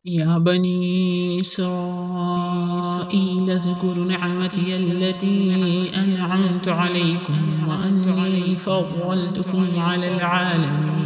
يا بني إسرائيل اذكروا نعمتي التي أنعمت عليكم وأني فضلتكم على العالمين।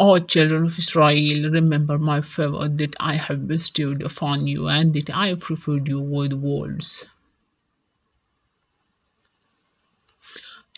O children of Israel, remember my favor that I have bestowed upon you and that I have preferred you with words.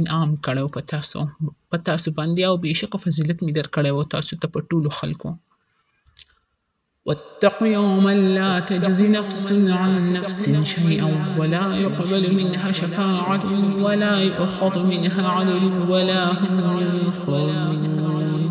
انعام کړو په تاسو باندې او بېشکه فضیلت مې درکړی و تاسو ته په ټولو خلکو. واتقوا يوما لا تجزي نفس عن نفس شيئا ولا يقبل منها شفاعة ولا يؤخذ منها عدل ولا هم ينصرون.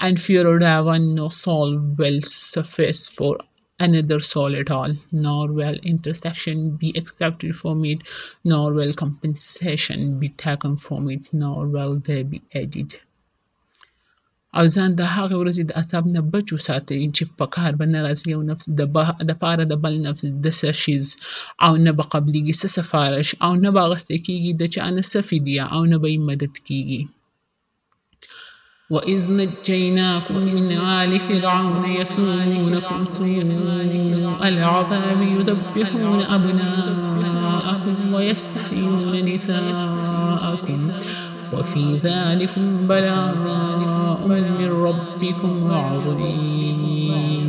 And fear of heaven, no soul will suffice for another soul at all, nor will intercession be accepted from it, nor will compensation be taken from it, nor will they be aided. او ځان د هغې ورځې د عذاب نه بچ وساتئ چې په کار به نه راځي you نفس د پاره د بل نفس د څه شیز او نه به قبلیږي څه سفارش او نه به اخیستی کېږي د چا نه څه فدیه او نه به یې مدد کېږي. وَإِذْ نَجَّيْنَاكُمْ مِنْ آلِ فِرْعَوْنَ يَسُومُونَكُمْ سُوءَ الْعَذَابِ يُذَبِّحُونَ أَبْنَاءَكُمْ وَيَسْتَحْيُونَ نِسَاءَكُمْ وفي ذلكم بلاء من ربكم عظيم.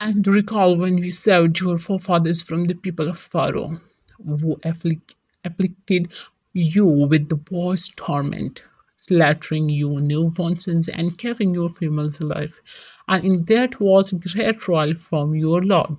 And recall when we saved your forefathers from the people of Pharaoh, who afflicted you with the worst torment, slaughtering your newborn sons and keeping your females alive, and in that was great trial from your Lord.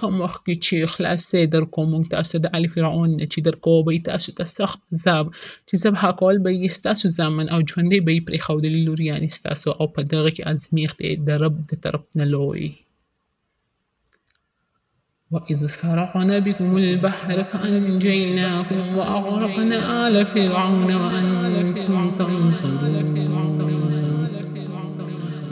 کوم وخت کې چې خلاصې در کوم موږ تاسو د آل فرعون نه چې در کوو به یې تاسو ته سخت عذاب چې ذبح کول به یې ستاسو زامن او ژوندی به یې پرېښودلي لوریانې ستاسو او په دغه کې ازمیښت یې د رب د طرف نه لوی. وإذ فرقنا بكم البحر فأنجيناكم وأغرقنا آل فرعون وأنتم تنظرون.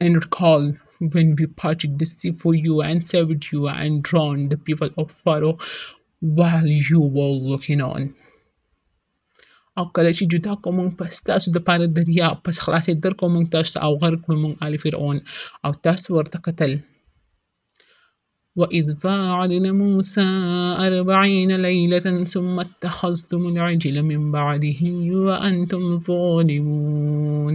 And recall when we parted the sea for you and saved you and drowned the people of Pharaoh while you were looking on. او کله چې جدا کوم پس تاسو د پاره دریا پس خلاصې در کوم تاسو او غرق کوم آل فرعون او تاسو ورته قتل. وإذ واعدنا موسى 40 ليلة ثم اتخذتم العجل من بعده وأنتم ظالمون.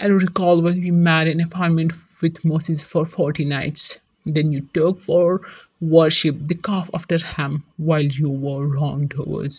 And recall when we made an appointment with Moses for 40 nights. Then you took for worship the calf after Ham while you were wrongdoers.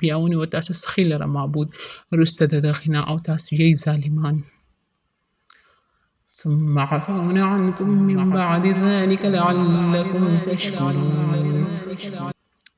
بیا ونیوه تاسو څخه لره معبود وروسته د دغې نه او تاسو یې ظالمان. ثم عفونا عنكم من بعد ذلك لعلكم تشكرون.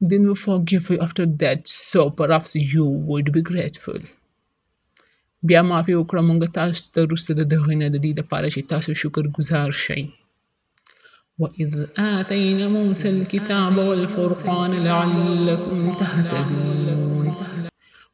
Then we forgive you after that, so perhaps you would be grateful. بیا معافي وکړه موږ تاسو ته وروسته د دغې نه د دې دپاره چې تاسو شکر ګزار شئ. وإذ آتينا موسى الكتاب والفرقان لعلكم تهتدون.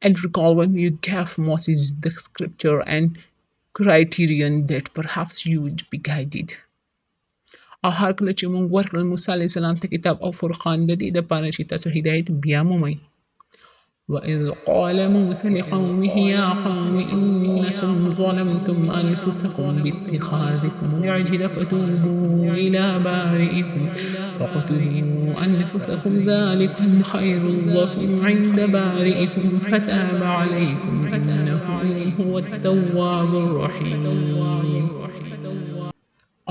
And recall when you gave Moses the scripture and criterion that perhaps you would be guided. او هر کله چې موږ ورکړل موسی علیه السلام ته کتاب او فرقان د دې دپاره چې تاسو هدایت بیا مومئ. وإذ قال موسى لقومه يا قوم إنكم ظلمتم أنفسكم باتخاذكم العجل فتوبوا إلى بارئكم فاقتلوا أنفسكم ذلكم خير لكم عند بارئكم فتاب عليكم إنه هو التواب الرحيم.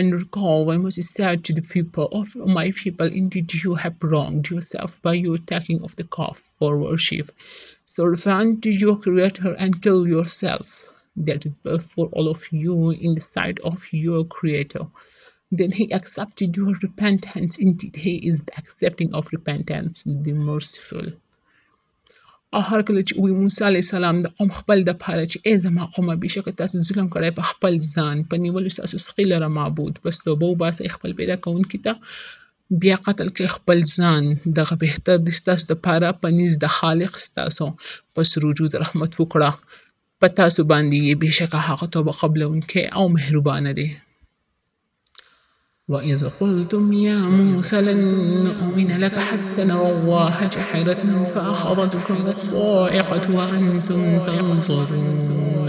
And recall when Moses said to the people of my people, indeed you have wronged yourself by your taking of the calf for worship. So repent to your Creator and kill yourself. That is best for all of you in the sight of your Creator. Then He accepted your repentance. Indeed, He is the accepting of repentance, the merciful. او هر کله چې وی موسی علیه السلام د قوم خپل دپاره چې ای زما قومه بېشکه تاسو ظلم کړی په خپل ځان په نیولو ستاسو څخه لره معبود، پس توبه وباسئ خپل پیدا کوونکي ته، بیا قتل کړئ خپل ځان، دغه بهتر دی ستاسو دپاره په نزد د خالق ستاسو. پس رجوع د رحمت وکړه په تاسو باندې یې، بېشکه هغه توبه قبلونکی او مهربانه دی. وإذ قلتم يا موسى لن نؤمن لك حتى نرى الله جاهرة فأخذتكم الصاعقة وأنتم تنظرون.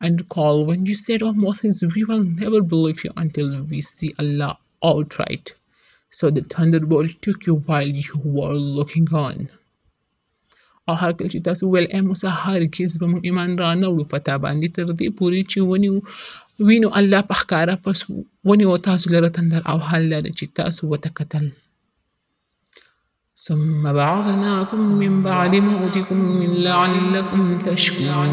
And recall when you said, oh Moses, we will never believe you until we see Allah outright. So the thunderbolt took you while you were looking on. او هر کله چې تاسو ویل ای موسی هرګز به موږ ایمان را نه وړو په تا باندې تر دې پورې چې وینو الله په ښکاره، پس ونیو تاسو لره تندر او حال لري چې تاسو ورته کتل. ثم بعثناكم من بعد موتكم لعلكم تشكرون.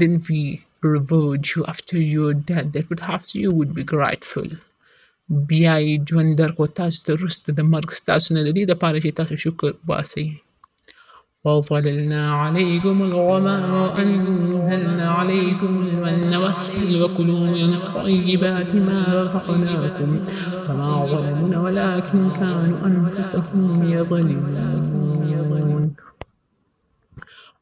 Then we reward you after your death that perhaps you would be grateful. بیا یې ژوند درکړو تاسو ته وروسته د مرګ ستاسو نه د دې دپاره چې تاسو شکر وباسئ. وظللنا عليكم الغمام وأنزلنا عليكم المن والسلوى وكلوا من طيبات ما رزقناكم وما ظلمونا ولكن كانوا أنفسهم يظلمون.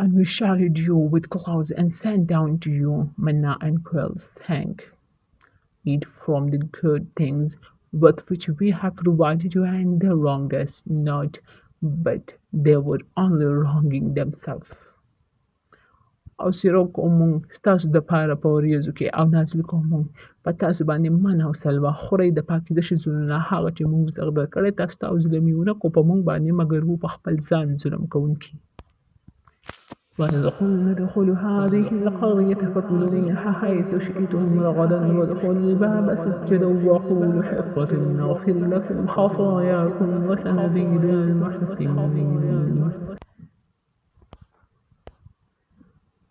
And we showered you with clouds and sent down to you manna and quails, saying, eat from the good things with which we have provided you, and they wronged us not, but they were only wronging themselves. او سیرو کومون ستاسو د پاره په وریځو کې او نازل کومون په تاسو باندې من او سلوا خورئ د پاکیزه شیزونه هغه چې موږ زغ درکړی تاسو ته او ظلمونه کو په موږ باندې مګر وو په خپل ځان ظلم کوونکي. وإذ قلنا ادخلوا هذه القرية فكلوا منها حيث شئتم رغدا وادخلوا الباب سجدا وقولوا حطة نغفر لكم خطاياكم وسنزيد المحسنين.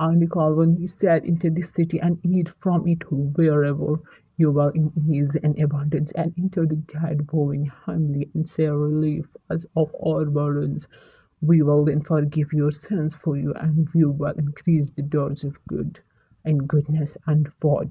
And recall when we said enter this city and eat from it wherever you will in ease and abundance, and enter the gate bowing humbly and say relief as of our burdens. We will then forgive your sins for you, and we will increase the doors of good and goodness and fraud.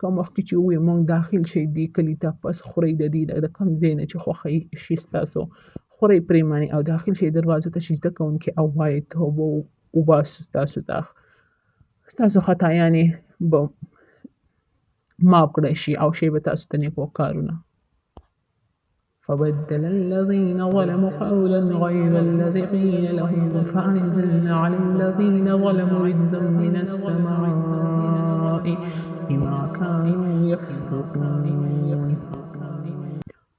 کوم وخت چې وي مونږ داخل شي دی کلی ته پس خوري د دې د کم زینه چې خوخی شي تاسو خوري پریمانی او داخل شي دروازه ته شي د کوونکې او وای ته وو وباس تاسو ته ستاسو خطایانې به معاف کړی شي او شی به تاسو ته نیکو کارونه. فبدل الذين ظلموا قولا غير الذي قيل لهم فأنزلنا على الذين ظلموا رجزا من السماء بما كانوا يفسقون.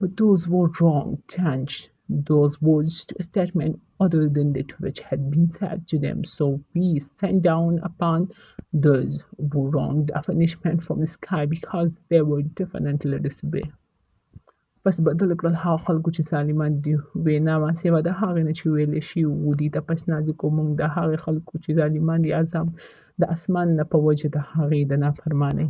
But those who wronged changed those words to a statement other than that which had been said to them. So we sent down upon those who wronged a punishment from the sky because they were definitely disobey. پس بدل کړل هغه خلکو چې ظالمان دي وینا ما سیوا د هغې نه چې ویلې شي ودي ته پس نازکو موږ د هغې خلکو چې ظالمان دي عذاب د اسمان نه په وجه د هغې د نافرمانۍ